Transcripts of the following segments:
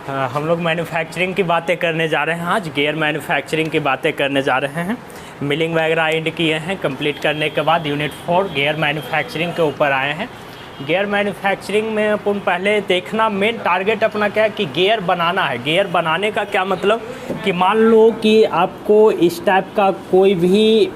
हम लोग मैन्युफैक्चरिंग की बातें करने जा रहे हैं। आज गियर मैन्युफैक्चरिंग की बातें करने जा रहे हैं। मिलिंग वगैरह एंड किए हैं, कंप्लीट करने के बाद यूनिट 4 गियर मैन्युफैक्चरिंग के ऊपर आए हैं। गियर मैन्युफैक्चरिंग में अपन पहले देखना मेन टारगेट अपना क्या है कि गियर बनाना है। गियर बनाने का क्या मतलब कि मान लो कि आपको इस टाइप का कोई भी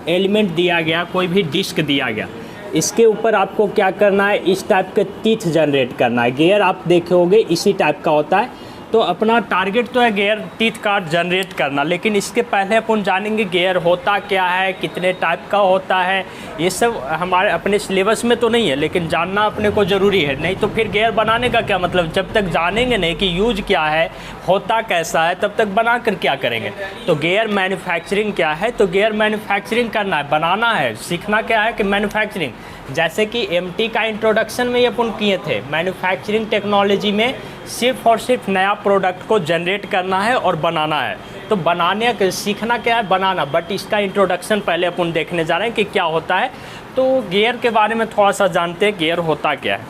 एलिमेंट दिया गया, कोई भी डिस्क दिया गया, इसके ऊपर आपको क्या करना है, इस टाइप के टीथ जनरेट करना है। गियर आप देखोगे इसी टाइप का होता है। तो अपना टारगेट तो है गियर टीथ का जनरेट करना, लेकिन इसके पहले अपन जानेंगे गियर होता क्या है, कितने टाइप का होता है। ये सब हमारे अपने सिलेबस में तो नहीं है, लेकिन जानना अपने को ज़रूरी है। नहीं तो फिर गियर बनाने का क्या मतलब, जब तक जानेंगे नहीं कि यूज क्या है, होता कैसा है, तब तक बना कर क्या करेंगे। तो गियर मैन्युफैक्चरिंग क्या है, तो गियर मैन्युफैक्चरिंग करना है, बनाना है, सीखना क्या है कि मैन्युफैक्चरिंग। जैसे कि एमटी का इंट्रोडक्शन में ये अपन किए थे, मैन्युफैक्चरिंग टेक्नोलॉजी में सिर्फ और सिर्फ नया प्रोडक्ट को जनरेट करना है और बनाना है। तो बनाने का सीखना क्या है, बनाना। बट इसका इंट्रोडक्शन पहले अपन देखने जा रहे हैं कि क्या होता है। तो गियर के बारे में थोड़ा सा जानते हैं, गियर होता क्या है।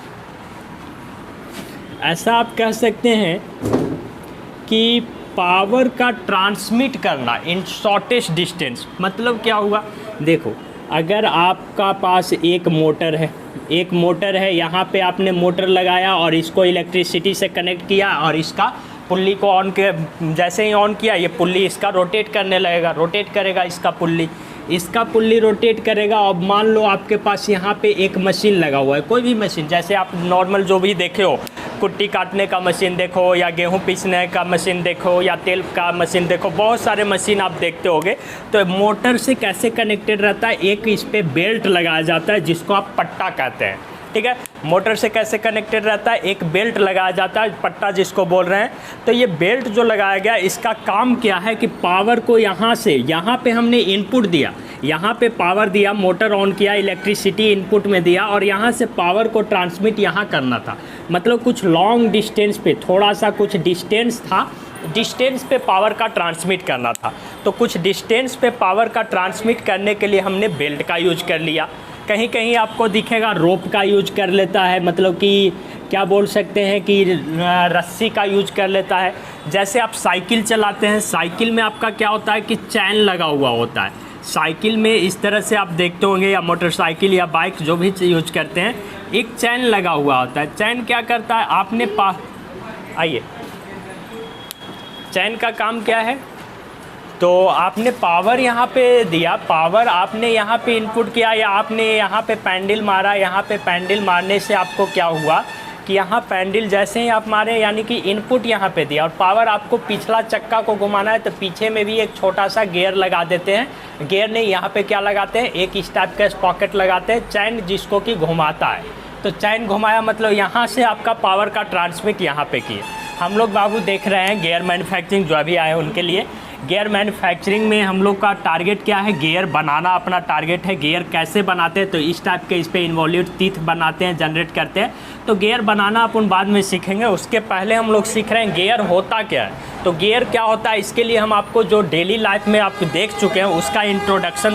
ऐसा आप कह सकते हैं कि पावर का ट्रांसमिट करना इन शॉर्टेस्ट डिस्टेंस। मतलब क्या हुआ, देखो अगर आपका पास एक मोटर है, यहाँ पे आपने मोटर लगाया और इसको इलेक्ट्रिसिटी से कनेक्ट किया और इसका पुल्ली को ऑन के जैसे ही ऑन किया, ये पुल्ली इसका रोटेट करने लगेगा, रोटेट करेगा इसका पुल्ली रोटेट करेगा। अब मान लो आपके पास यहाँ पे एक मशीन लगा हुआ है, कोई भी मशीन, जैसे आप नॉर्मल जो भी देखे हो, कुट्टी काटने का मशीन देखो, या गेहूं पीसने का मशीन देखो, या तेल का मशीन देखो, बहुत सारे मशीन आप देखते होंगे। तो मोटर से कैसे कनेक्टेड रहता है, एक इस पर बेल्ट लगाया जाता है जिसको आप पट्टा कहते हैं, ठीक है। मोटर से कैसे कनेक्टेड रहता है, एक बेल्ट लगाया जाता है, पट्टा जिसको बोल रहे हैं। तो ये बेल्ट जो लगाया गया, इसका काम क्या है कि पावर को यहाँ से, यहाँ पे हमने इनपुट दिया, यहाँ पे पावर दिया, मोटर ऑन किया, इलेक्ट्रिसिटी इनपुट में दिया और यहाँ से पावर को ट्रांसमिट यहाँ करना था। मतलब कुछ लॉन्ग डिस्टेंस पे, थोड़ा सा कुछ डिस्टेंस था, डिस्टेंस पे पावर का ट्रांसमिट करना था। तो कुछ डिस्टेंस पे पावर का ट्रांसमिट करने के लिए हमने बेल्ट का यूज कर लिया। कहीं कहीं आपको दिखेगा रोप का यूज कर लेता है, मतलब कि क्या बोल सकते हैं कि रस्सी का यूज कर लेता है। जैसे आप साइकिल चलाते हैं, साइकिल में आपका क्या होता है कि चैन लगा हुआ होता है। साइकिल में इस तरह से आप देखते होंगे, या मोटरसाइकिल या बाइक जो भी यूज करते हैं, एक चैन लगा हुआ होता है। चैन क्या करता है, आपने आइए, चैन का काम क्या है, तो आपने पावर यहाँ पे दिया, पावर आपने यहाँ पे इनपुट किया, या आपने यहाँ पे पैंडल मारा। यहाँ पे पैंडल मारने से आपको क्या हुआ कि यहाँ पैंडल जैसे ही आप मारे, यानी कि इनपुट यहाँ पे दिया, और पावर आपको पिछला चक्का को घुमाना है, तो पीछे में भी एक छोटा सा गियर लगा देते हैं। गियर नहीं, यहाँ पे क्या लगाते हैं, एक इस टाइप का स्पॉकेट लगाते हैं, चैन जिसको कि घुमाता है। तो चैन घुमाया मतलब यहाँ से आपका पावर का ट्रांसमिट यहाँ पे किए। हम लोग बाबू देख रहे हैं गियर मैन्युफैक्चरिंग, जो अभी आए हैं उनके लिए। गियर मैन्युफैक्चरिंग में हम लोग का टारगेट क्या है, गियर बनाना अपना टारगेट है। गियर कैसे बनाते हैं, तो इस टाइप के इस पे इन्वॉल्यूट टीथ बनाते हैं, जनरेट करते हैं। तो गियर बनाना अपन बाद में सीखेंगे, उसके पहले हम लोग सीख रहे हैं गियर होता क्या है। तो गियर क्या होता है, इसके लिए हम आपको जो डेली लाइफ में आप देख चुके हैं उसका इंट्रोडक्शन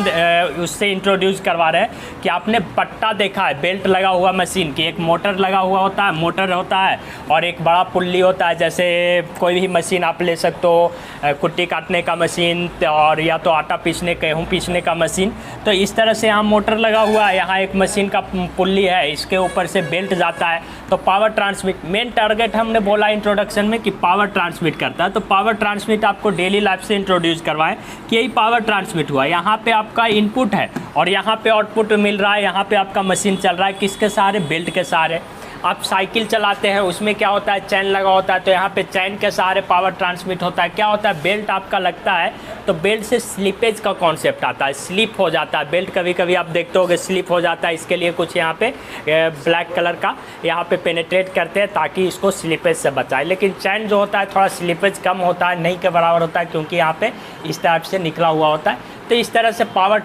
उससे इंट्रोड्यूस करवा रहे हैं। कि आपने पट्टा देखा है, बेल्ट लगा हुआ मशीन की, एक मोटर लगा हुआ होता है, मोटर होता है, और एक बड़ा पुल्ली होता है। जैसे कोई भी मशीन आप ले सकते हो, कुट्टी काटने का मशीन, और या तो आटा पीसने, गेहूँ पीसने का मशीन। तो इस तरह से यहाँ मोटर लगा हुआ है, यहाँ एक मशीन का पुल्ली है, इसके ऊपर से बेल्ट जाता है। तो पावर ट्रांसमिट मेन टारगेट हमने बोला इंट्रोडक्शन में कि पावर ट्रांसमिट करता है। तो पावर ट्रांसमिट आपको डेली लाइफ से इंट्रोड्यूस करवाएं कि यही पावर ट्रांसमिट हुआ। यहाँ पे आपका इनपुट है और यहाँ पे आउटपुट मिल रहा है। यहाँ पे आपका मशीन चल रहा है किसके सहारे, बेल्ट के सहारे। आप साइकिल चलाते हैं, उसमें क्या होता है, चैन लगा होता है, तो यहाँ पे चैन के सहारे पावर ट्रांसमिट होता है। क्या होता है, बेल्ट आपका लगता है, तो बेल्ट से स्लिपेज का कॉन्सेप्ट आता है, स्लिप हो जाता है बेल्ट। कभी कभी आप देखते होगे स्लिप हो जाता है, इसके लिए कुछ यहाँ पे ब्लैक कलर का यहाँ पे पेनिट्रेट करते हैं ताकि इसको स्लिपेज से बचाए। लेकिन चैन जो होता है थोड़ा स्लिपेज कम होता है, नहीं के बराबर होता है, क्योंकि यहाँ पे इस टाइप से निकला हुआ होता है। तो इस तरह से पावर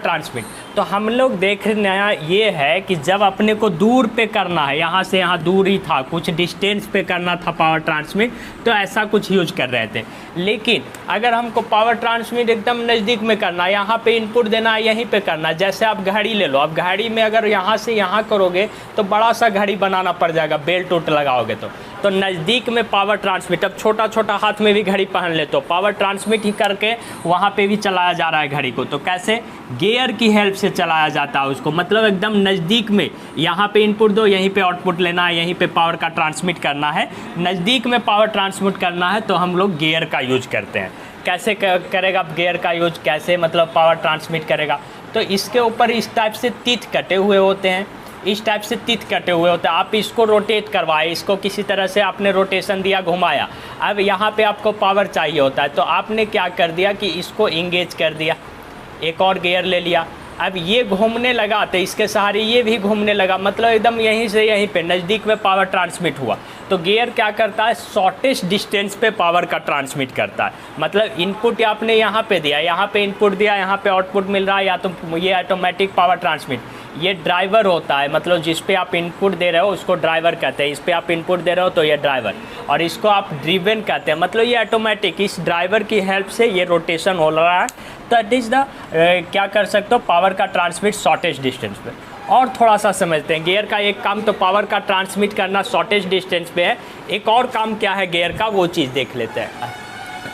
तो हम लोग देखना ये है कि जब अपने को दूर पे करना है, यहाँ से यहाँ दूर ही था, कुछ डिस्टेंस पे करना था पावर ट्रांसमिट, तो ऐसा कुछ यूज कर रहे थे। लेकिन अगर हमको पावर ट्रांसमिट एकदम नज़दीक में करना है, यहाँ पे इनपुट देना है, यहीं पे करना है। जैसे आप घड़ी ले लो, अब घड़ी में अगर यहाँ से यहाँ करोगे तो बड़ा सा घड़ी बनाना पड़ जाएगा, बेल्ट उल्ट लगाओगे तो नज़दीक में पावर ट्रांसमिट, अब छोटा छोटा हाथ में भी घड़ी पहन ले तो पावर ट्रांसमिट ही करके वहाँ पे भी चलाया जा रहा है घड़ी को। तो कैसे? गियर की हेल्प से चलाया जाता है उसको, मतलब एकदम नज़दीक में, यहाँ पे इनपुट दो, यहीं पे आउटपुट लेना है, यहीं पे पावर का ट्रांसमिट करना है, नज़दीक में पावर ट्रांसमिट करना है, तो हम लोग गियर का यूज करते हैं। कैसे करेगा गियर का यूज, कैसे मतलब पावर ट्रांसमिट करेगा? तो इसके ऊपर इस टाइप से तीत कटे हुए होते हैं, इस टाइप से तीत कटे हुए होते हैं। आप इसको रोटेट करवाए, इसको किसी तरह से आपने रोटेशन दिया, घुमाया, अब यहाँ पे आपको पावर चाहिए होता है, तो आपने क्या कर दिया कि इसको इंगेज कर दिया, एक और गियर ले लिया, अब ये घूमने लगा तो इसके सहारे ये भी घूमने लगा, मतलब एकदम यहीं से यहीं पे नज़दीक में पावर ट्रांसमिट हुआ। तो गियर क्या करता है? शॉर्टेस्ट डिस्टेंस पे पावर का ट्रांसमिट करता है। मतलब इनपुट आपने यहाँ पे दिया, यहाँ पे इनपुट दिया, यहाँ पे आउटपुट मिल रहा है, या तो ये ऑटोमेटिक पावर ट्रांसमिट, ये ड्राइवर होता है, मतलब जिस पे आप इनपुट दे रहे हो उसको ड्राइवर कहते हैं, इस पे आप इनपुट दे रहे हो तो ये ड्राइवर, और इसको आप ड्रिवन कहते हैं, मतलब ये ऑटोमेटिक, इस ड्राइवर की हेल्प से ये रोटेशन हो रहा है। तो इट इज़ द क्या कर सकते हो, पावर का ट्रांसमिट शॉर्टेस्ट डिस्टेंस पे। और थोड़ा सा समझते हैं, गियर का एक काम तो पावर का ट्रांसमिट करना शॉर्टेस्ट डिस्टेंस पे है, एक और काम क्या है गियर का, वो चीज़ देख लेते हैं।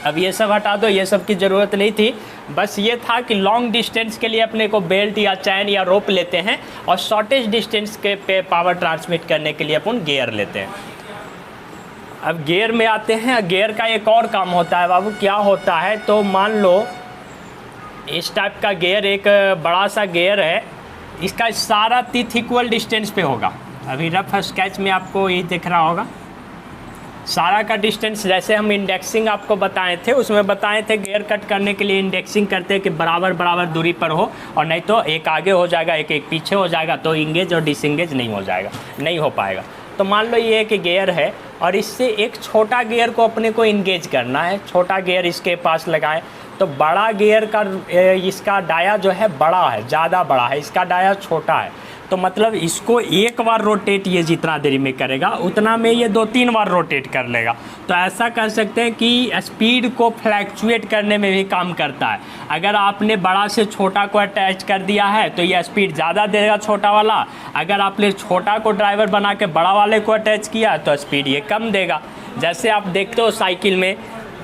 अब ये सब हटा दो, ये सब की ज़रूरत नहीं थी, बस ये था कि लॉन्ग डिस्टेंस के लिए अपने को बेल्ट या चैन या रोप लेते हैं, और शॉर्टेस्ट डिस्टेंस के पे पावर ट्रांसमिट करने के लिए अपन गियर लेते हैं। अब गियर में आते हैं, गियर का एक और काम होता है बाबू, क्या होता है? तो मान लो इस टाइप का गियर, एक बड़ा सा गियर है, इसका सारा तीथ इक्वल डिस्टेंस पे होगा। अभी रफ स्केच में आपको ये दिख रहा होगा, सारा का डिस्टेंस, जैसे हम इंडेक्सिंग आपको बताए थे, उसमें बताए थे गियर कट करने के लिए इंडेक्सिंग करते हैं कि बराबर बराबर दूरी पर हो, और नहीं तो एक आगे हो जाएगा, एक एक पीछे हो जाएगा, तो इंगेज और डिसंगेज नहीं हो जाएगा, नहीं हो पाएगा। तो मान लो ये एक गियर है, और इससे एक छोटा गियर को अपने को इंगेज करना है, छोटा गियर इसके पास लगाएं, तो बड़ा गियर का इसका डाया जो है बड़ा है, ज़्यादा बड़ा है, इसका डाया छोटा है, तो मतलब इसको एक बार रोटेट ये जितना देरी में करेगा उतना में ये 2-3 बार रोटेट कर लेगा। तो ऐसा कर सकते हैं कि स्पीड को फ्लैक्चुएट करने में भी काम करता है। अगर आपने बड़ा से छोटा को अटैच कर दिया है तो ये स्पीड ज़्यादा देगा छोटा वाला, अगर आपने छोटा को ड्राइवर बना के बड़ा वाले को अटैच किया तो स्पीड ये कम देगा। जैसे आप देखते हो साइकिल में,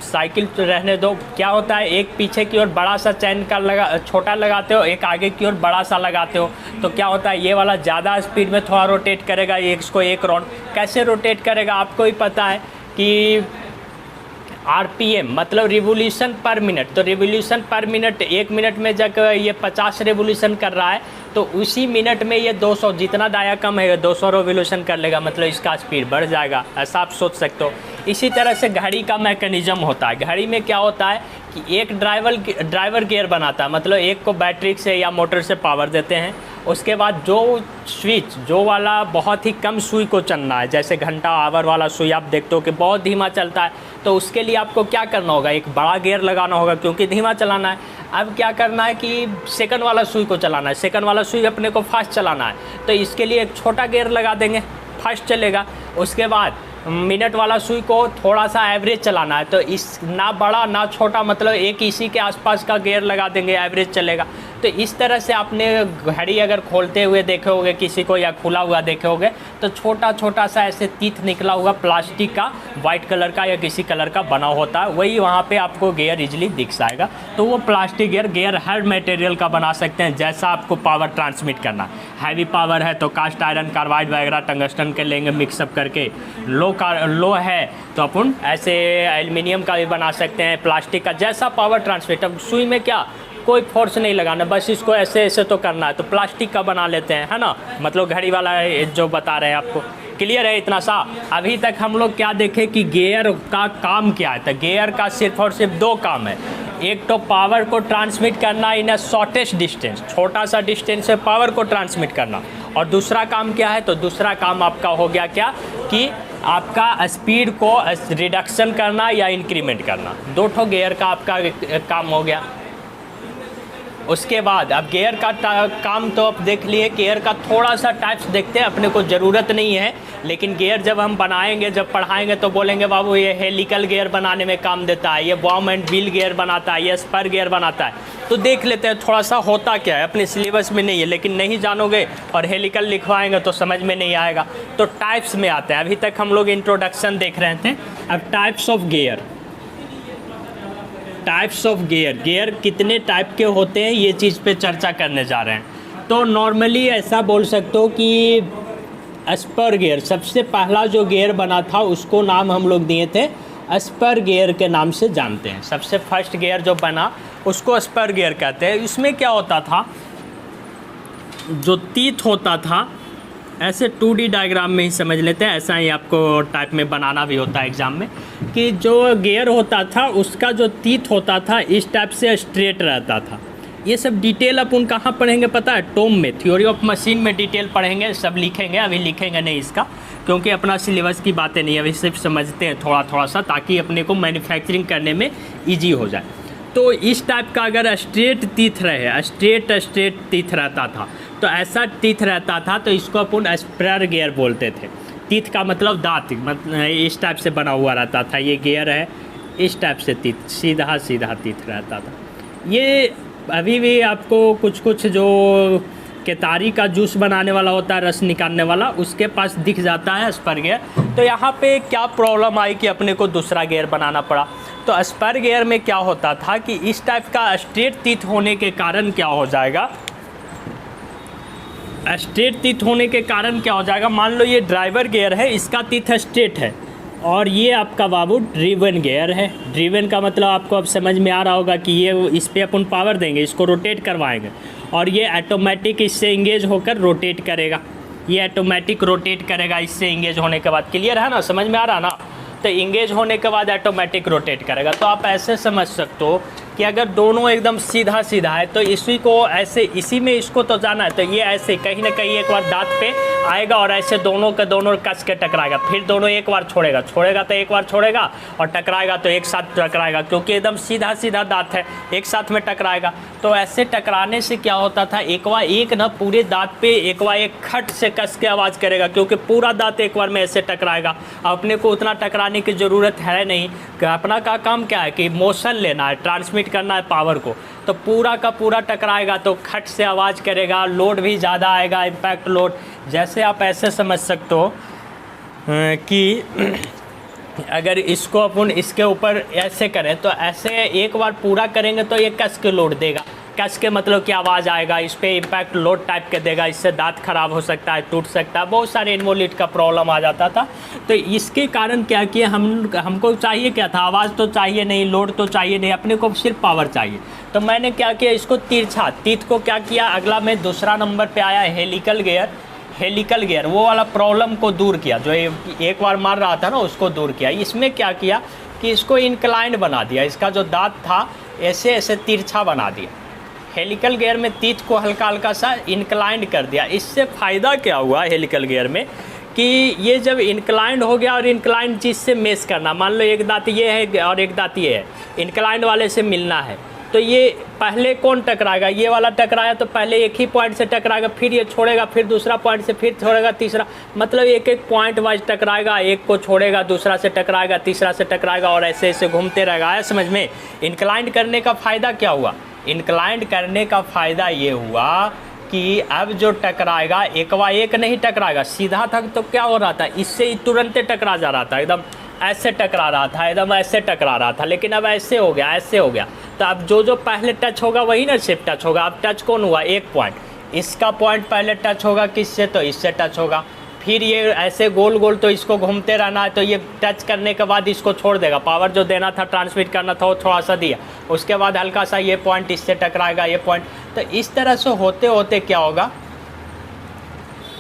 साइकिल तो रहने दो, क्या होता है, एक पीछे की ओर बड़ा सा चैन का छोटा लगाते हो, एक आगे की ओर बड़ा सा लगाते हो, तो क्या होता है, ये वाला ज़्यादा स्पीड में थोड़ा रोटेट करेगा, इसको एक राउंड कैसे रोटेट करेगा आपको ही पता है कि आरपीएम मतलब रिवोल्यूशन पर मिनट। तो रिवोल्यूशन पर मिनट, 1 मिनट में जब ये 50 रिवोल्यूशन कर रहा है तो उसी मिनट में ये 200, जितना दाया कम है 200 रिवोल्यूशन कर लेगा, मतलब इसका स्पीड बढ़ जाएगा, ऐसा आप सोच सकते हो। इसी तरह से घड़ी का मैकेनिज़्म होता है। घड़ी में क्या होता है कि एक ड्राइवर गियर बनाता है, मतलब एक को बैटरी से या मोटर से पावर देते हैं, उसके बाद जो स्विच जो वाला बहुत ही कम सुई को चलना है, जैसे घंटा आवर वाला सुई आप देखते हो कि बहुत धीमा चलता है, तो उसके लिए आपको क्या करना होगा, एक बड़ा गियर लगाना होगा क्योंकि धीमा चलाना है। अब क्या करना है कि सेकंड वाला सुई को चलाना है, सेकंड वाला सुई अपने को फास्ट चलाना है, तो इसके लिए एक छोटा गियर लगा देंगे, फास्ट चलेगा। उसके बाद मिनट वाला सुई को थोड़ा सा एवरेज चलाना है, तो इस ना बड़ा ना छोटा, मतलब एक इसी के आसपास का गियर लगा देंगे, एवरेज चलेगा। तो इस तरह से आपने घड़ी अगर खोलते हुए देखे होगे किसी को या खुला हुआ देखे होगे, तो छोटा छोटा सा ऐसे तीत निकला हुआ प्लास्टिक का, वाइट कलर का या किसी कलर का बना होता है, वही वहाँ पे आपको गियर इजीली दिख जाएगा। तो वो प्लास्टिक गियर हर मटेरियल का बना सकते हैं, जैसा आपको पावर ट्रांसमिट करना। हैवी पावर है तो कास्ट आयरन, कार्बाइड वगैरह टंगस्टन के लेंगे मिक्सअप करके। लो है तो अपन ऐसे एल्युमिनियम का भी बना सकते हैं, प्लास्टिक का, जैसा पावर ट्रांसमिट। अब सुई में क्या कोई फोर्स नहीं लगाना, बस इसको ऐसे ऐसे तो करना है, तो प्लास्टिक का बना लेते हैं, है ना, मतलब घड़ी वाला जो बता रहे हैं आपको। क्लियर है इतना सा? अभी तक हम लोग क्या देखे कि गियर का काम क्या है, तो गियर का सिर्फ और सिर्फ 2 काम है। एक तो पावर को ट्रांसमिट करना इन अ शॉर्टेस्ट डिस्टेंस, छोटा सा डिस्टेंस से पावर को ट्रांसमिट करना, और दूसरा काम क्या है, तो दूसरा काम आपका हो गया क्या कि आपका स्पीड को रिडक्शन करना या इंक्रीमेंट करना। 2 गियर का आपका काम हो गया। उसके बाद अब गियर का काम तो अब देख लिए, गियर का थोड़ा सा टाइप्स देखते हैं, अपने को ज़रूरत नहीं है, लेकिन गियर जब हम बनाएंगे, जब पढ़ाएंगे तो बोलेंगे बाबू ये हेलिकल गियर बनाने में काम देता है, ये बॉम एंड व्हील गियर बनाता है, ये स्पर गियर बनाता है। तो देख लेते हैं थोड़ा सा होता क्या है, अपने सिलेबस में नहीं है, लेकिन नहीं जानोगे और हेलिकल लिखवाएंगे तो समझ में नहीं आएगा। तो टाइप्स में आते हैं। अभी तक हम लोग इंट्रोडक्शन देख रहे थे, अब types of gear. Types of gear, gear कितने टाइप के होते हैं ये चीज़ पे चर्चा करने जा रहे हैं। तो नॉर्मली ऐसा बोल सकते हो कि स्पर गियर, सबसे पहला जो गियर बना था उसको नाम हम लोग दिए थे स्पर गियर के नाम से जानते हैं। सबसे फर्स्ट गियर जो बना उसको स्पर गियर कहते हैं। इसमें क्या होता था, जो तीत होता था, ऐसे 2D डायग्राम में ही समझ लेते हैं, ऐसा ही आपको टाइप में बनाना भी होता है एग्ज़ाम में, कि जो गियर होता था उसका जो तीत होता था इस टाइप से स्ट्रेट रहता था। ये सब डिटेल अपन कहाँ पढ़ेंगे पता है, टॉम में, थ्योरी ऑफ मशीन में डिटेल पढ़ेंगे, सब लिखेंगे। अभी लिखेंगे नहीं इसका, क्योंकि अपना सिलेबस की बातें नहीं, अभी सिर्फ समझते हैं थोड़ा थोड़ा सा, ताकि अपने को मैन्युफैक्चरिंग करने में ईजी हो जाए। तो इस टाइप का अगर स्ट्रेट तीथ रहे, स्ट्रेट तीथ रहता था, तो ऐसा तीथ रहता था तो इसको अपन स्पर गियर बोलते थे। तीथ का मतलब दांत, इस टाइप से बना हुआ रहता था। ये गियर है, इस टाइप से तीथ, सीधा सीधा तीथ रहता था। ये अभी भी आपको कुछ कुछ जो केतारी का जूस बनाने वाला होता है, रस निकालने वाला, उसके पास दिख जाता है स्पर गियर। तो यहाँ पे क्या प्रॉब्लम आई कि अपने को दूसरा गियर बनाना पड़ा। तो स्पर गियर में क्या होता था कि इस टाइप का स्ट्रेट तीथ होने के कारण क्या हो जाएगा, स्ट्रेट तीथ होने के कारण क्या हो जाएगा, मान लो ये ड्राइवर गियर है, इसका तीथ स्ट्रेट है, और ये आपका बाबू ड्रिवन गियर है। ड्रिवन का मतलब आपको अब समझ में आ रहा होगा कि ये इस पर अपन पावर देंगे, इसको रोटेट करवाएंगे, और ये ऑटोमेटिक इससे इंगेज होकर रोटेट करेगा। ये ऑटोमेटिक रोटेट करेगा इससे इंगेज होने के बाद। क्लियर है ना, समझ में आ रहा ना। तो इंगेज होने के बाद ऑटोमेटिक रोटेट करेगा। तो आप ऐसे समझ सकते हो कि अगर दोनों एकदम सीधा सीधा है तो इसी को ऐसे, इसी में इसको तो जाना है, तो ये ऐसे कहीं ना कहीं एक बार दांत पे आएगा और ऐसे दोनों के दोनों कस के टकराएगा, फिर दोनों एक बार छोड़ेगा तो एक बार छोड़ेगा, और टकराएगा तो एक साथ टकराएगा, क्योंकि एकदम सीधा सीधा दांत है, एक साथ में टकराएगा। तो ऐसे टकराने से क्या होता था, एक बार एक ना पूरे दांत पे एक बार एक खट से कस के आवाज़ करेगा, क्योंकि पूरा दांत एक बार में ऐसे टकराएगा। अपने को उतना टकराने की ज़रूरत है नहीं, अपना का काम क्या है कि मोशन लेना है, ट्रांसमिट करना है पावर को। तो पूरा का पूरा टकराएगा तो खट से आवाज़ करेगा, लोड भी ज़्यादा आएगा, इम्पैक्ट लोड। जैसे आप ऐसे समझ सकते हो कि अगर इसको अपन इसके ऊपर ऐसे करें तो ऐसे एक बार पूरा करेंगे तो ये कस के लोड देगा। कस के मतलब कि आवाज़ आएगा, इस पर इम्पैक्ट लोड टाइप के देगा, इससे दांत खराब हो सकता है, टूट सकता है, बहुत सारे इन्वोलिट का प्रॉब्लम आ जाता था। तो इसके कारण क्या किया, हमको चाहिए क्या था, आवाज़ तो चाहिए नहीं, लोड तो चाहिए नहीं, अपने को सिर्फ पावर चाहिए। तो मैंने क्या किया, इसको तिरछा तीथ को क्या किया, अगला में दूसरा नंबर पर आया हेलिकल गियर। हेलिकल गियर वो वाला प्रॉब्लम को दूर किया, जो एक बार मार रहा था ना उसको दूर किया। इसमें क्या किया कि इसको इंक्लाइंड बना दिया, इसका जो दांत था ऐसे ऐसे तिरछा बना दिया। हेलिकल गियर में तीथ को हल्का हल्का सा इंक्लाइंड कर दिया। इससे फ़ायदा क्या हुआ हेलिकल गियर में कि ये जब इंक्लाइंड हो गया, और इंक्लाइंड चीज़ से मेस करना, मान लो एक दांत ये है और एक दांत ये है, इंक्लाइंड वाले से मिलना है, तो ये पहले कौन टकराएगा, ये वाला टकराया तो पहले एक ही पॉइंट से टकराएगा, फिर ये छोड़ेगा, फिर दूसरा पॉइंट से फिर छोड़ेगा, तीसरा, मतलब एक एक पॉइंट वाइज टकराएगा, एक को छोड़ेगा, दूसरा से टकराएगा, तीसरा से टकराएगा, और ऐसे ऐसे घूमते रहेगा। आया समझ में। इंक्लाइंड करने का फ़ायदा क्या हुआ, इंक्लाइंड करने का फ़ायदा ये हुआ कि अब जो टकराएगा एक बार एक नहीं टकराएगा, सीधा था तो क्या हो रहा था, इससे तुरंत टकरा जा रहा था, एकदम ऐसे टकरा रहा था, एकदम ऐसे टकरा रहा था, लेकिन अब ऐसे हो गया, ऐसे हो गया। तो अब जो पहले टच होगा वही ना सिर्फ टच होगा। अब टच कौन हुआ, एक पॉइंट, इसका पॉइंट पहले टच होगा किससे, तो इससे टच होगा, फिर ये ऐसे गोल गोल तो इसको घूमते रहना है, तो ये टच करने के बाद इसको छोड़ देगा, पावर जो देना था ट्रांसमिट करना था वो थोड़ा सा दिया, उसके बाद हल्का सा ये पॉइंट इससे टकराएगा, ये पॉइंट। तो इस तरह से होते होते क्या होगा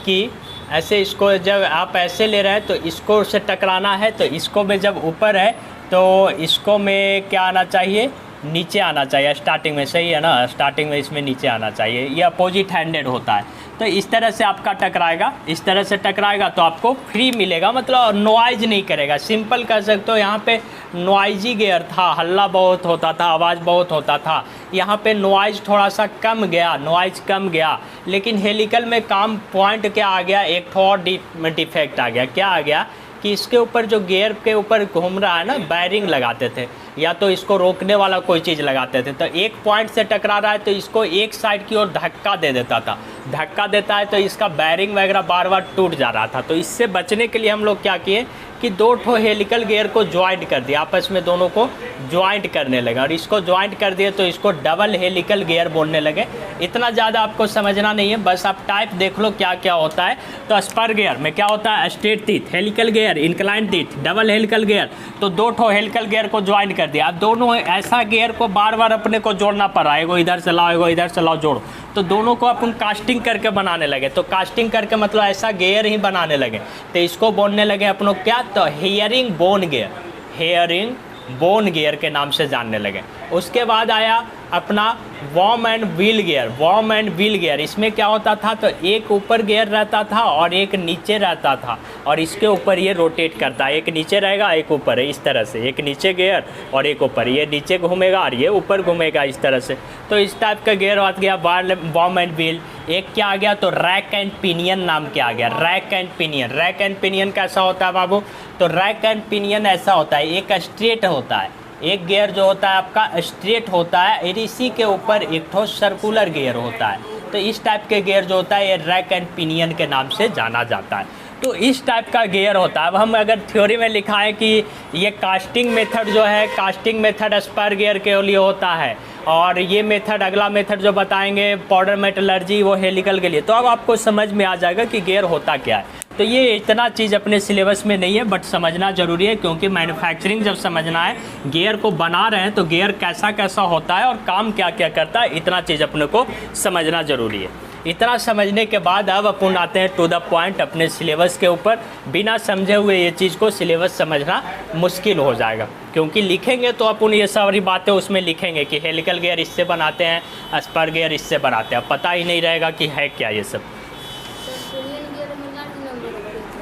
कि ऐसे इसको जब आप ऐसे ले रहे हैं तो इसको से टकराना है, तो इसको में जब ऊपर है तो इसको में क्या आना चाहिए, नीचे आना चाहिए स्टार्टिंग में, सही है ना, स्टार्टिंग में इसमें नीचे आना चाहिए। ये अपोजिट हैंडेड होता है। तो इस तरह से आपका टकराएगा, इस तरह से टकराएगा तो आपको फ्री मिलेगा, मतलब नॉइज नहीं करेगा। सिंपल कह सकते हो, यहाँ पे नॉइजी गियर था, हल्ला बहुत होता था, आवाज़ बहुत होता था। यहाँ पे नॉइज थोड़ा सा कम गया, नॉइज कम गया। लेकिन हेलिकल में काम पॉइंट क्या आ गया, एक और डिफेक्ट आ गया। क्या आ गया कि इसके ऊपर जो गियर के ऊपर घूम रहा है ना, बैरिंग लगाते थे या तो इसको रोकने वाला कोई चीज़ लगाते थे, तो एक पॉइंट से टकरा रहा है तो इसको एक साइड की ओर धक्का दे देता था। धक्का देता है तो इसका बैरिंग वगैरह बार बार टूट जा रहा था। तो इससे बचने के लिए हम लोग क्या किए कि 2 ठो हेलिकल गियर को ज्वाइंट कर दिया, आपस में दोनों को ज्वाइंट करने लगे, और इसको ज्वाइंट कर दिए तो इसको डबल हेलिकल गियर बोलने लगे। इतना ज़्यादा आपको समझना नहीं है, बस आप टाइप देख लो क्या क्या होता है। तो स्पर गियर में क्या होता है, straight teeth, helical gear, incline teeth, double helical gear. तो 2 ठो हेलिकल गियर को ज्वाइंट कर दिया। अब दोनों ऐसा गियर को बार बार अपने को जोड़ना पड़ रहा है, एगो इधर से लाओ, एगो इधर से लाओ, जोड़ो। तो दोनों को अपन कास्टिंग करके बनाने लगे। तो कास्टिंग करके मतलब ऐसा गियर ही बनाने लगे। तो इसको बोलने लगे अपन क्या, तो herringbone gear, herringbone gear के नाम से जानने लगे। उसके बाद आया अपना worm and wheel gear, worm and wheel gear. इसमें क्या होता था, तो एक ऊपर गियर रहता था और एक नीचे रहता था, और इसके ऊपर ये रोटेट करता है, एक नीचे रहेगा एक ऊपर है, इस तरह से, एक नीचे गियर और एक ऊपर, ये नीचे घूमेगा और ये ऊपर घूमेगा, इस तरह से। तो इस टाइप का गियर आ गया वॉर्म एंड व्हील। एक क्या आ गया, तो रैक एंड पिनियन नाम के आ गया, rack and pinion. Rack and pinion कैसा होता है बाबू, तो रैक एंड पिनियन ऐसा होता है, एक स्ट्रेट होता है, एक गियर जो होता है आपका स्ट्रेट होता है, और इसी के ऊपर एक ठो सर्कुलर गियर होता है। तो इस टाइप के गियर जो होता है ये रैक एंड पिनियन के नाम से जाना जाता है। तो इस टाइप का गियर होता है। अब हम अगर थ्योरी में लिखा है कि ये कास्टिंग मेथड जो है, कास्टिंग मेथड स्पर गियर के लिए होता है, और ये मेथड, अगला मेथड जो बताएंगे पाउडर मेटलर्जी, वो हेलिकल के लिए। तो अब आपको समझ में आ जाएगा कि गियर होता क्या है। तो ये इतना चीज़ अपने सिलेबस में नहीं है, बट समझना ज़रूरी है, क्योंकि मैन्युफैक्चरिंग जब समझना है, गियर को बना रहे हैं तो गियर कैसा कैसा होता है और काम क्या क्या करता है, इतना चीज़ अपने को समझना ज़रूरी है। इतना समझने के बाद अब अपन आते हैं टू द पॉइंट अपने सिलेबस के ऊपर। बिना समझे हुए ये चीज़ को सिलेबस समझना मुश्किल हो जाएगा, क्योंकि लिखेंगे तो अपन ये सारी बातें उसमें लिखेंगे कि हेलिकल गियर इससे बनाते हैं, स्पर गियर इससे बनाते हैं, पता ही नहीं रहेगा कि है क्या ये सब।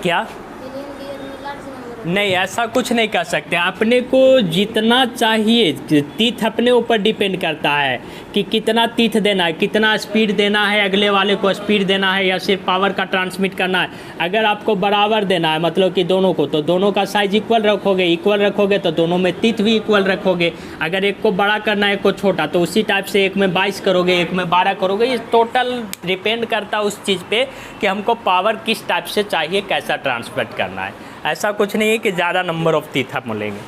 क्या नहीं, ऐसा कुछ नहीं कर सकते। अपने को जितना चाहिए, तीथ अपने ऊपर डिपेंड करता है कि कितना तीथ देना है, कितना स्पीड देना है, अगले वाले को स्पीड देना है या सिर्फ पावर का ट्रांसमिट करना है। अगर आपको बराबर देना है, मतलब कि दोनों को, तो दोनों का साइज इक्वल रखोगे, इक्वल रखोगे तो दोनों में तीथ भी इक्वल रखोगे। अगर एक को बड़ा करना है एक को छोटा, तो उसी टाइप से एक में 22 करोगे, एक में 12 करोगे। ये टोटल डिपेंड करता है उस चीज़ पे कि हमको पावर किस टाइप से चाहिए, कैसा ट्रांसमिट करना है। ऐसा कुछ नहीं है कि ज़्यादा नंबर ऑफ तीथ आप मिलेंगे।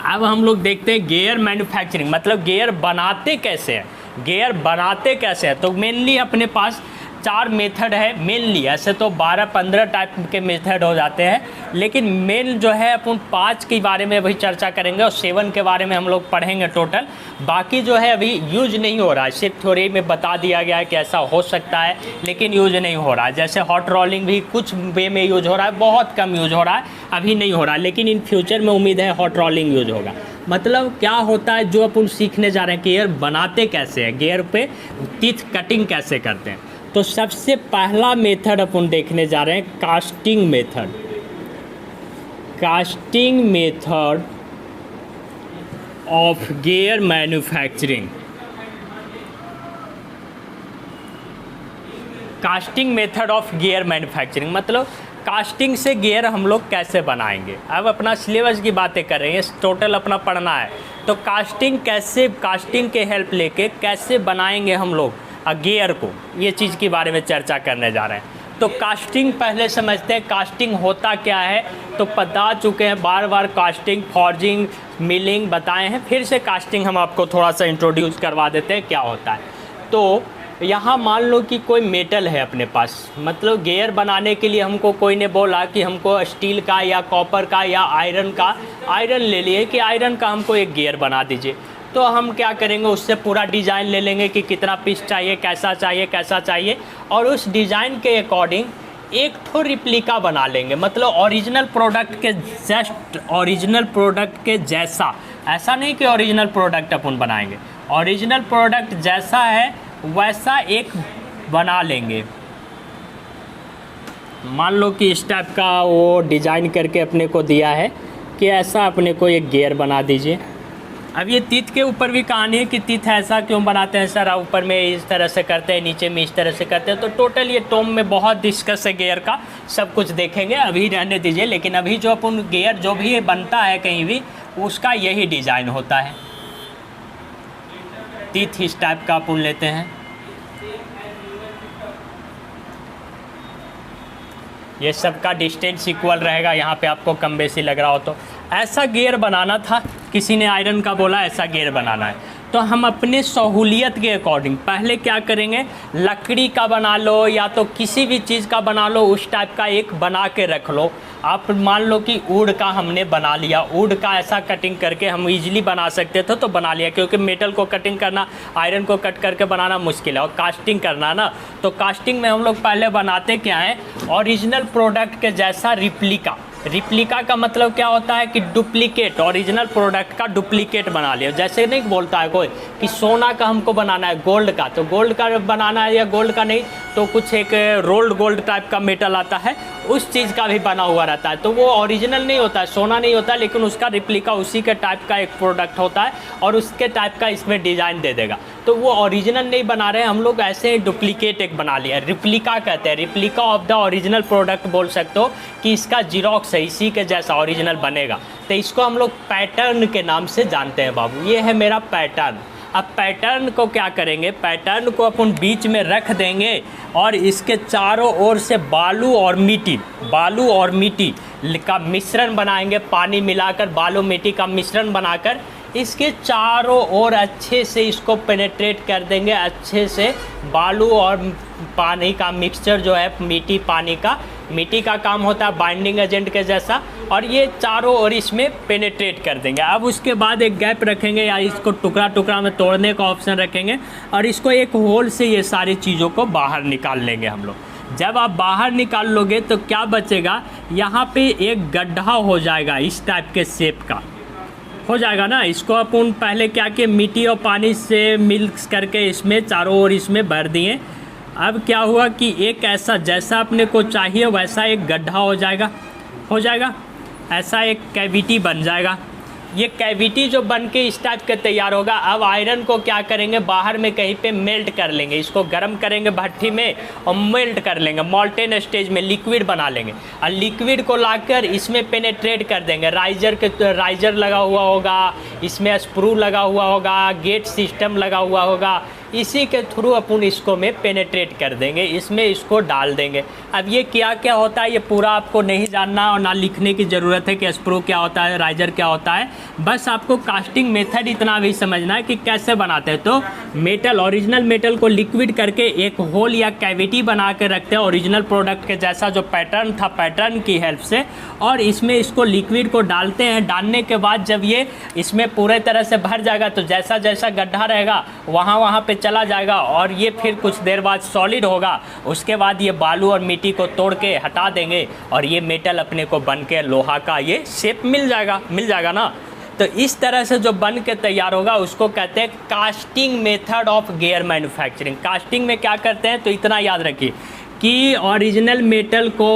अब हम लोग देखते हैं गियर मैन्युफैक्चरिंग, मतलब गियर बनाते कैसे हैं, गियर बनाते कैसे हैं। तो मेनली अपने पास 4 मेथड है मेनली, ऐसे तो 12-15 टाइप के मेथड हो जाते हैं, लेकिन मेन जो है अपन 5 के बारे में अभी चर्चा करेंगे और 7 के बारे में हम लोग पढ़ेंगे टोटल। बाकी जो है अभी यूज नहीं हो रहा है, सिर्फ थ्योरी में बता दिया गया है कि ऐसा हो सकता है, लेकिन यूज नहीं हो रहा है। जैसे हॉट रोलिंग भी कुछ वे में यूज हो रहा है, बहुत कम यूज हो रहा है, अभी नहीं हो रहा है, लेकिन इन फ्यूचर में उम्मीद है हॉट रोलिंग यूज होगा। मतलब क्या होता है, जो अपन सीखने जा रहे हैं, गियर बनाते कैसे हैं, गियर पे टीथ कटिंग कैसे करते हैं। तो सबसे पहला मेथड अपन देखने जा रहे हैं casting method. Casting method of gear manufacturing. Casting method of gear manufacturing मतलब कास्टिंग से गियर हम लोग कैसे बनाएंगे। अब अपना सिलेबस की बातें कर रहे हैं, टोटल अपना पढ़ना है, तो कास्टिंग कैसे, कास्टिंग के हेल्प लेके कैसे बनाएंगे हम लोग गियर को, ये चीज़ के बारे में चर्चा करने जा रहे हैं। तो कास्टिंग पहले समझते हैं, कास्टिंग होता क्या है। तो बता चुके हैं बार बार, कास्टिंग, फॉर्जिंग, मिलिंग बताए हैं, फिर से कास्टिंग हम आपको थोड़ा सा इंट्रोड्यूस करवा देते हैं क्या होता है। तो यहाँ मान लो कि कोई मेटल है अपने पास, मतलब गियर बनाने के लिए हमको कोई ने बोला कि हमको स्टील का या कॉपर का या आयरन का, आयरन ले लिए कि आयरन का हमको एक गियर बना दीजिए। तो हम क्या करेंगे, उससे पूरा डिज़ाइन ले लेंगे कि कितना पीस चाहिए, कैसा चाहिए, कैसा चाहिए, और उस डिज़ाइन के अकॉर्डिंग एक ठो रिप्लिका बना लेंगे, मतलब ओरिजिनल प्रोडक्ट के जस्ट ओरिजिनल प्रोडक्ट के जैसा। ऐसा नहीं कि ओरिजिनल प्रोडक्ट अपन बनाएंगे, ओरिजिनल प्रोडक्ट जैसा है वैसा एक बना लेंगे। मान लो कि इस टाइप का वो डिज़ाइन करके अपने को दिया है कि ऐसा अपने को एक गियर बना दीजिए। अब ये तीत के ऊपर भी कहानी है कि तीत ऐसा क्यों बनाते हैं सर, ऊपर में इस तरह से करते हैं, नीचे में इस तरह से करते हैं। तो टोटल ये टॉम में बहुत डिस्कस है गियर का, सब कुछ देखेंगे, अभी रहने दीजिए। लेकिन अभी जो अपन गियर जो भी बनता है कहीं भी, उसका यही डिज़ाइन होता है। तीत इस टाइप का अपन लेते हैं। ये सब का डिस्टेंस इक्वल रहेगा, यहाँ पे आपको कम बेसी लग रहा हो तो। ऐसा गियर बनाना था, किसी ने आयरन का बोला ऐसा गियर बनाना है, तो हम अपने सहूलियत के अकॉर्डिंग पहले क्या करेंगे, लकड़ी का बना लो या तो किसी भी चीज़ का बना लो, उस टाइप का एक बना के रख लो। आप मान लो कि वुड का हमने बना लिया, वुड का ऐसा कटिंग करके हम इजीली बना सकते थे तो बना लिया, क्योंकि मेटल को कटिंग करना, आयरन को कट करके बनाना मुश्किल है, और कास्टिंग करना ना, तो कास्टिंग में हम लोग पहले बनाते क्या है, ओरिजिनल प्रोडक्ट के जैसा रिप्लिका। रिप्लिका का मतलब क्या होता है कि डुप्लीकेट, ओरिजिनल प्रोडक्ट का डुप्लीकेट बना लिया। जैसे नहीं बोलता है कोई कि सोना का हमको बनाना है गोल्ड का, तो गोल्ड का बनाना है, या गोल्ड का नहीं तो कुछ एक रोल्ड गोल्ड टाइप का मेटल आता है, उस चीज़ का भी बना हुआ रहता है, तो वो ओरिजिनल नहीं होता है, सोना नहीं होता, लेकिन उसका रिप्लिका उसी के टाइप का एक प्रोडक्ट होता है और उसके टाइप का इसमें डिज़ाइन दे देगा। तो वो ओरिजिनल नहीं बना रहे हैं हम लोग, ऐसे डुप्लीकेट एक बना लिया, रिप्लिका कहते हैं। Replica of the original product बोल सकते हो कि इसका जीरोक्स है, इसी के जैसा ओरिजिनल बनेगा। तो इसको हम लोग पैटर्न के नाम से जानते हैं बाबू। ये है मेरा पैटर्न। अब पैटर्न को क्या करेंगे, पैटर्न को अपन बीच में रख देंगे और इसके चारों ओर से बालू और मिट्टी का मिश्रण बनाएंगे। पानी मिलाकर बालू मिट्टी का मिश्रण बनाकर इसके चारों ओर अच्छे से इसको पेनेट्रेट कर देंगे। अच्छे से बालू और पानी का मिक्सचर जो है, मिट्टी पानी का, मिट्टी का काम होता है बाइंडिंग एजेंट के जैसा, और ये चारों ओर इसमें पेनेट्रेट कर देंगे। अब उसके बाद एक गैप रखेंगे या इसको टुकड़ा टुकड़ा में तोड़ने का ऑप्शन रखेंगे और इसको एक होल से ये सारी चीज़ों को बाहर निकाल लेंगे हम लोग। जब आप बाहर निकाल लोगे तो क्या बचेगा, यहाँ पे एक गड्ढा हो जाएगा, इस टाइप के शेप का हो जाएगा ना। इसको अपन पहले क्या किए, मिट्टी और पानी से मिक्स करके इसमें चारों ओर इसमें भर दिए। अब क्या हुआ कि एक ऐसा जैसा अपने को चाहिए वैसा एक गड्ढा हो जाएगा, ऐसा एक कैविटी बन जाएगा। ये कैविटी जो बन के इस टाइप का तैयार होगा। अब आयरन को क्या करेंगे, बाहर में कहीं पे मेल्ट कर लेंगे, इसको गर्म करेंगे भट्ठी में और मेल्ट कर लेंगे, मॉल्टेन स्टेज में लिक्विड बना लेंगे और लिक्विड को लाकर इसमें पेनेट्रेट कर देंगे। राइजर लगा हुआ होगा, इसमें स्क्रू लगा हुआ होगा, गेट सिस्टम लगा हुआ होगा, इसी के थ्रू अपन इसको में पेनेट्रेट कर देंगे, इसमें इसको डाल देंगे। अब ये क्या होता है ये पूरा आपको नहीं जानना और ना लिखने की ज़रूरत है कि स्क्रू क्या होता है, राइजर क्या होता है, बस आपको कास्टिंग मेथड इतना भी समझना है कि कैसे बनाते हैं। तो मेटल, ओरिजिनल मेटल को लिक्विड करके एक होल या कैविटी बना के रखते हैं ओरिजिनल प्रोडक्ट के जैसा जो पैटर्न था, पैटर्न की हेल्प से, और इसमें इसको लिक्विड को डालते हैं। डालने के बाद जब ये इसमें पूरे तरह से भर जाएगा तो जैसा जैसा गड्ढा रहेगा वहाँ पे चला जाएगा और ये फिर कुछ देर बाद सॉलिड होगा। उसके बाद ये बालू और मिट्टी को तोड़ के हटा देंगे और ये मेटल अपने को बन के लोहा का ये शेप मिल जाएगा ना। तो इस तरह से जो बन के तैयार होगा उसको कहते हैं casting method of gear manufacturing. Casting में क्या करते हैं तो इतना याद रखिए कि ओरिजिनल मेटल को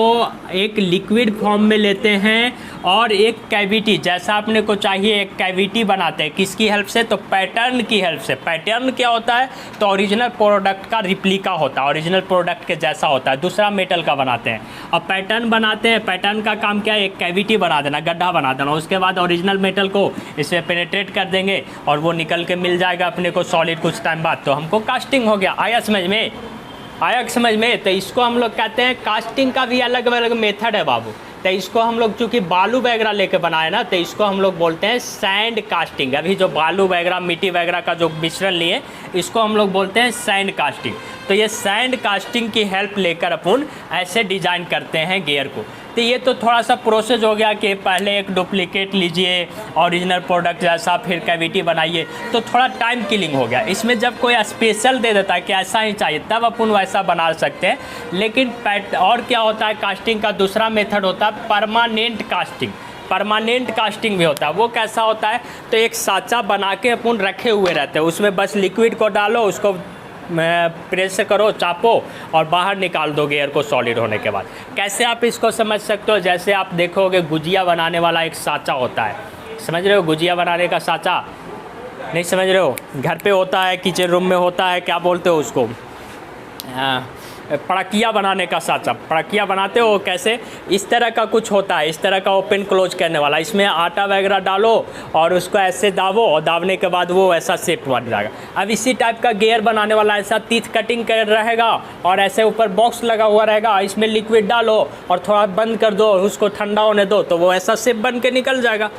एक लिक्विड फॉर्म में लेते हैं और एक कैविटी जैसा अपने को चाहिए एक कैविटी बनाते हैं। किसकी हेल्प से, तो पैटर्न की हेल्प से। पैटर्न क्या होता है तो ओरिजिनल प्रोडक्ट का रिप्लिका होता है, ओरिजिनल प्रोडक्ट के जैसा होता है, दूसरा मेटल का बनाते हैं। और पैटर्न बनाते हैं, पैटर्न का काम क्या है, एक कैविटी बना देना, गड्ढा बना देना। उसके बाद ओरिजिनल मेटल को इसमें पेनेट्रेट कर देंगे और वो निकल के मिल जाएगा अपने को सॉलिड कुछ टाइम बाद, तो हमको कास्टिंग हो गया। आया समझ में? तो इसको हम लोग कहते हैं कास्टिंग का भी अलग अलग मेथड है बाबू। तो इसको हम लोग चूँकि बालू वगैरह लेके बनाए ना, तो इसको हम लोग बोलते हैं सैंड कास्टिंग। अभी जो बालू वगैरह मिट्टी वगैरह का जो मिश्रण लिए इसको हम लोग बोलते हैं सैंड कास्टिंग। तो ये सैंड कास्टिंग की हेल्प लेकर अपन ऐसे डिज़ाइन करते हैं गियर को। तो ये तो थोड़ा सा प्रोसेस हो गया कि पहले एक डुप्लीकेट लीजिए ओरिजिनल प्रोडक्ट जैसा, फिर कैविटी बनाइए, तो थोड़ा टाइम किलिंग हो गया। इसमें जब कोई स्पेशल दे देता है कि ऐसा ही चाहिए तब अपन वैसा बना सकते हैं। लेकिन और क्या होता है, कास्टिंग का दूसरा मेथड होता है परमानेंट कास्टिंग। परमानेंट कास्टिंग भी होता है। वो कैसा होता है तो एक साँचा बना के अपन रखे हुए रहते हैं, उसमें बस लिक्विड को डालो, उसको प्रेस करो, चापो और बाहर निकाल दो गियर को सॉलिड होने के बाद। कैसे आप इसको समझ सकते हो, जैसे आप देखोगे गुजिया बनाने वाला एक साँचा होता है, समझ रहे हो, गुजिया बनाने का साँचा, नहीं समझ रहे हो, घर पे होता है, किचन रूम में होता है, क्या बोलते हो उसको, पड़किया बनाने का साँचा, पड़किया बनाते हो कैसे, इस तरह का कुछ होता है, इस तरह का ओपन क्लोज करने वाला, इसमें आटा वगैरह डालो और उसको ऐसे दाबो और दाबने के बाद वो ऐसा शेप बन जाएगा। अब इसी टाइप का गियर बनाने वाला ऐसा टीथ कटिंग कर रहेगा और ऐसे ऊपर बॉक्स लगा हुआ रहेगा, इसमें लिक्विड डालो और थोड़ा बंद कर दो, उसको ठंडा होने दो, तो वो ऐसा शेप बन के निकल जाएगा।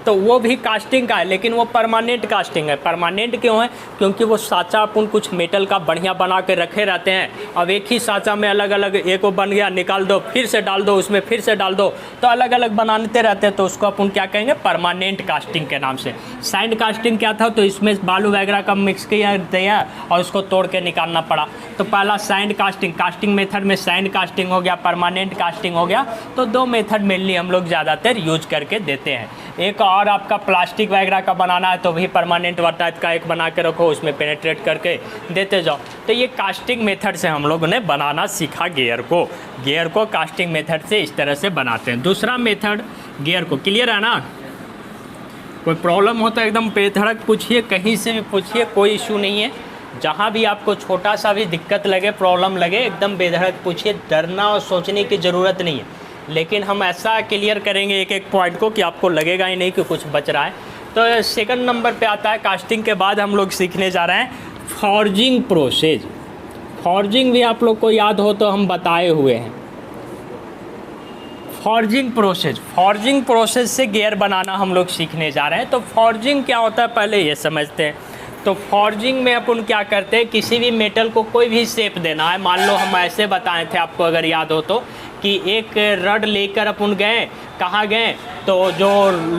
तो वो भी कास्टिंग का है, लेकिन वो परमानेंट कास्टिंग है। परमानेंट क्यों है, क्योंकि वो साँचा अपन कुछ मेटल का बढ़िया बना के रखे रहते हैं। अब एक ही साँचा में अलग अलग, एक वो बन गया, निकाल दो, फिर से डाल दो, उसमें फिर से डाल दो, तो अलग अलग बनाते रहते हैं, तो उसको अपन क्या कहेंगे, परमानेंट कास्टिंग के नाम से। सैंड कास्टिंग क्या था, तो इसमें बालू वगैरह का मिक्स किया दिया और उसको तोड़ के निकालना पड़ा। तो पहला सैंड कास्टिंग, कास्टिंग मेथड में सैंड कास्टिंग हो गया, परमानेंट कास्टिंग हो गया। तो दो मेथड मेनली हम लोग ज़्यादातर यूज करके देते हैं। एक और आपका प्लास्टिक वगैरह का बनाना है तो भी परमानेंट वाला टाइप का एक बना के रखो, उसमें पेनेट्रेट करके देते जाओ। तो ये कास्टिंग मेथड से हम लोगों ने बनाना सीखा गियर को कास्टिंग मेथड से इस तरह से बनाते हैं। दूसरा मेथड गियर को, क्लियर है ना, कोई प्रॉब्लम हो तो एकदम बेधड़क पूछिए, कहीं से भी पूछिए, कोई इशू नहीं है। जहाँ भी आपको छोटा सा भी दिक्कत लगे, प्रॉब्लम लगे, एकदम बेधड़क पूछिए, डरना और सोचने की ज़रूरत नहीं है। लेकिन हम ऐसा क्लियर करेंगे एक एक पॉइंट को कि आपको लगेगा ही नहीं कि कुछ बच रहा है। तो सेकंड नंबर पे आता है, कास्टिंग के बाद हम लोग सीखने जा रहे हैं फॉर्जिंग प्रोसेस। फॉर्जिंग भी आप लोग को याद हो तो हम बताए हुए हैं। फॉर्जिंग प्रोसेस से गियर बनाना हम लोग सीखने जा रहे हैं। तो फॉर्जिंग क्या होता है पहले ये समझते हैं। तो फॉर्जिंग में अपन क्या करते हैं, किसी भी मेटल को कोई भी शेप देना है। मान लो हम ऐसे बताए थे आपको, अगर याद हो तो, कि एक रड लेकर अपन गए, कहाँ गए, तो जो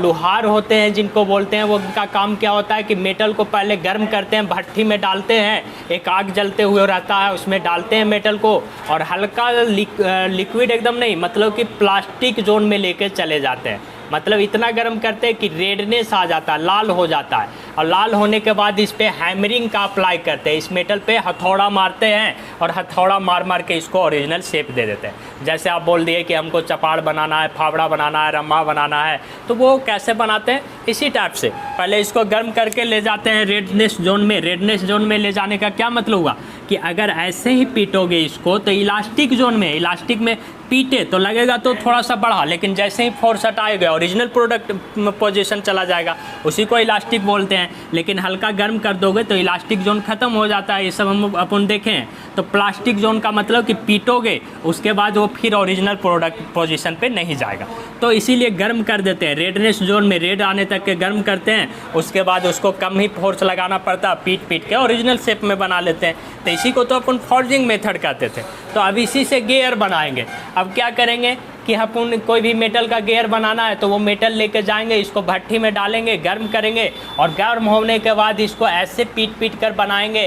लोहार होते हैं जिनको बोलते हैं, वो उनका काम क्या होता है कि मेटल को पहले गर्म करते हैं, भट्ठी में डालते हैं, एक आग जलते हुए रहता है, उसमें डालते हैं मेटल को और हल्का लिक्विड, एकदम नहीं, मतलब कि प्लास्टिक जोन में लेके चले जाते हैं। मतलब इतना गर्म करते हैं कि रेडनेस आ जाता है, लाल हो जाता है, और लाल होने के बाद इस पर हैमरिंग का अप्लाई करते हैं। इस मेटल पे हथौड़ा मारते हैं और हथौड़ा मार मार के इसको ओरिजिनल शेप दे देते हैं। जैसे आप बोल दिए कि हमको चपाड़ बनाना है, फावड़ा बनाना है, रम्मा बनाना है, तो वो कैसे बनाते हैं, इसी टाइप से पहले इसको गर्म करके ले जाते हैं रेडनेस जोन में। रेडनेस जोन में ले जाने का क्या मतलब हुआ कि अगर ऐसे ही पीटोगे इसको तो इलास्टिक जोन में, इलास्टिक में पीटे तो लगेगा तो थोड़ा सा बढ़ा, लेकिन जैसे ही फोर्स हटाएगा ओरिजिनल प्रोडक्ट पोजीशन चला जाएगा, उसी को इलास्टिक बोलते हैं। लेकिन हल्का गर्म कर दोगे तो इलास्टिक जोन खत्म हो जाता है। ये सब हम अपन देखें तो प्लास्टिक जोन का मतलब कि पीटोगे उसके बाद वो फिर ओरिजिनल प्रोडक्ट पोजीशन पे नहीं जाएगा। तो इसीलिए गर्म कर देते हैं, रेडनेस जोन में रेड आने तक के गर्म करते हैं, उसके बाद उसको कम ही फोर्स लगाना पड़ता है, पीट पीट के ओरिजिनल शेप में बना लेते हैं। तो इसी को तो अपन फॉर्जिंग मेथड कहते थे। तो अब इसी से गियर बनाएंगे। अब क्या करेंगे कि अपन कोई भी मेटल का गियर बनाना है तो वो मेटल लेके जाएंगे, इसको भट्ठी में डालेंगे, गर्म करेंगे और गर्म होने के बाद इसको ऐसे पीट पीट कर बनाएंगे,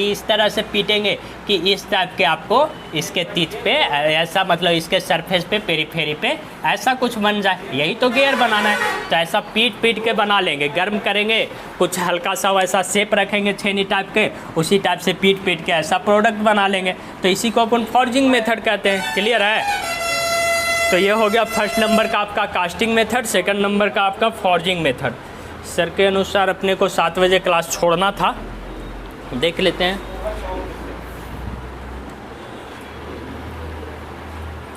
इस तरह से पीटेंगे कि इस टाइप के आपको इसके तीत पे ऐसा, मतलब इसके सरफेस पे, पेरीफेरी पे ऐसा कुछ बन जाए। यही तो गियर बनाना है। तो ऐसा पीट पीट के बना लेंगे, गर्म करेंगे, कुछ हल्का सा वैसा शेप रखेंगे छेनी टाइप के, उसी टाइप से पीट पीट के ऐसा प्रोडक्ट बना लेंगे। तो इसी को अपन फॉर्जिंग मेथड कहते हैं। क्लियर है? तो ये हो गया फर्स्ट नंबर का आपका कास्टिंग मेथड, सेकंड नंबर का आपका फॉर्जिंग मेथड। सर के अनुसार अपने को 7 बजे क्लास छोड़ना था, देख लेते हैं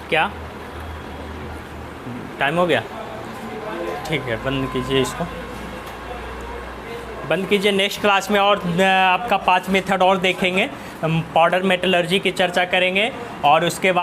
क्या टाइम हो गया। ठीक है, बंद कीजिए, इसको बंद कीजिए। नेक्स्ट क्लास में और आपका 5 मेथड और देखेंगे, हम पाउडर मेटलर्जी की चर्चा करेंगे और उसके बाद